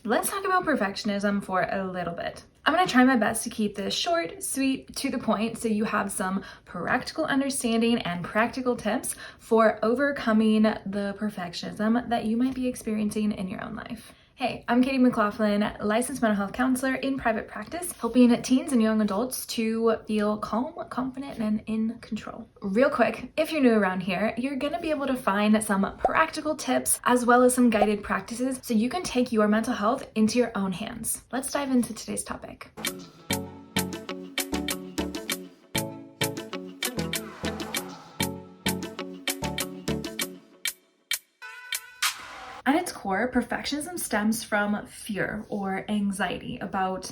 Let's talk about perfectionism for a little bit. I'm going to try my best to keep this short, sweet, to the point so you have some practical understanding and practical tips for overcoming the perfectionism that you might be experiencing in your own life. Hey, I'm Katie McLaughlin, licensed mental health counselor in private practice, helping teens and young adults to feel calm, confident, and in control. Real quick, if you're new around here, you're gonna be able to find some practical tips as well as some guided practices so you can take your mental health into your own hands. Let's dive into today's topic. At its core, perfectionism stems from fear or anxiety about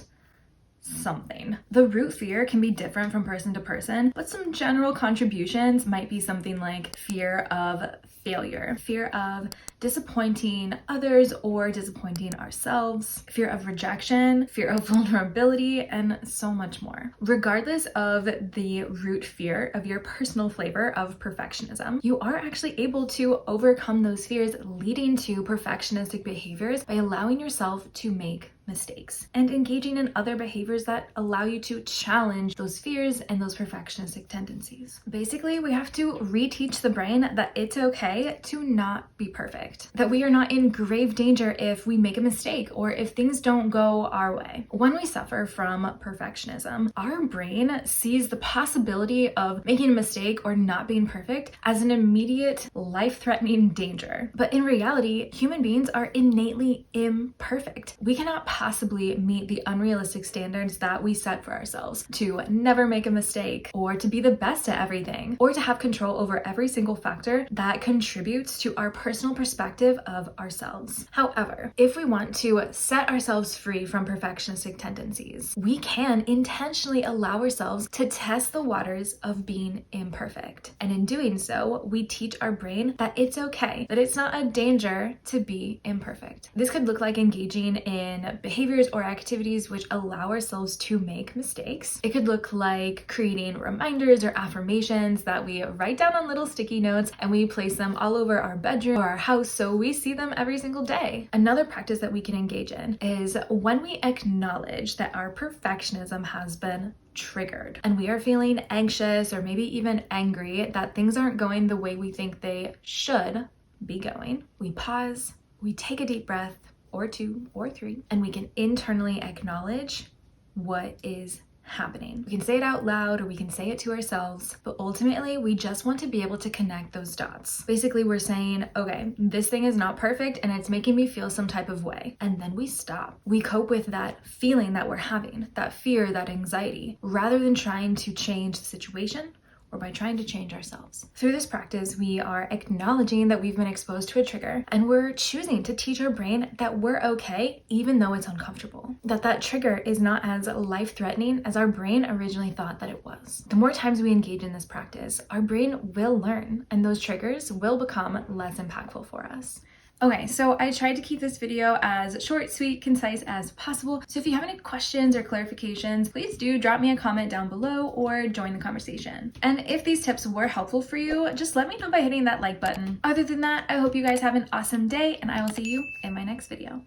something. The root fear can be different from person to person, but some general contributions might be something like fear of failure, fear of disappointing others or disappointing ourselves, fear of rejection, fear of vulnerability, and so much more. Regardless of the root fear of your personal flavor of perfectionism, you are actually able to overcome those fears, leading to perfectionistic behaviors by allowing yourself to make mistakes and engaging in other behaviors that allow you to challenge those fears and those perfectionistic tendencies. Basically, we have to reteach the brain that it's okay to not be perfect, that we are not in grave danger if we make a mistake or if things don't go our way. When we suffer from perfectionism, our brain sees the possibility of making a mistake or not being perfect as an immediate life-threatening danger. But in reality, human beings are innately imperfect. We cannot possibly meet the unrealistic standards that we set for ourselves to never make a mistake or to be the best at everything or to have control over every single factor that contributes to our personal perspective of ourselves. However, if we want to set ourselves free from perfectionistic tendencies, we can intentionally allow ourselves to test the waters of being imperfect. And in doing so, we teach our brain that it's okay, that it's not a danger to be imperfect. This could look like engaging in behaviors or activities which allow ourselves to make mistakes. It could look like creating reminders or affirmations that we write down on little sticky notes and we place them all over our bedroom or our house so we see them every single day. Another practice that we can engage in is when we acknowledge that our perfectionism has been triggered and we are feeling anxious or maybe even angry that things aren't going the way we think they should be going. We pause, we take a deep breath, or 2 or 3, and we can internally acknowledge what is happening. We can say it out loud or we can say it to ourselves, but ultimately we just want to be able to connect those dots. Basically, we're saying, okay, this thing is not perfect and it's making me feel some type of way. And then we stop. We cope with that feeling that we're having, that fear, that anxiety, rather than trying to change the situation or by trying to change ourselves. Through this practice, we are acknowledging that we've been exposed to a trigger and we're choosing to teach our brain that we're okay even though it's uncomfortable. That trigger is not as life-threatening as our brain originally thought that it was. The more times we engage in this practice, our brain will learn and those triggers will become less impactful for us. Okay, so I tried to keep this video as short, sweet, concise as possible. So if you have any questions or clarifications, please do drop me a comment down below or join the conversation. And if these tips were helpful for you, just let me know by hitting that like button. Other than that, I hope you guys have an awesome day and I will see you in my next video.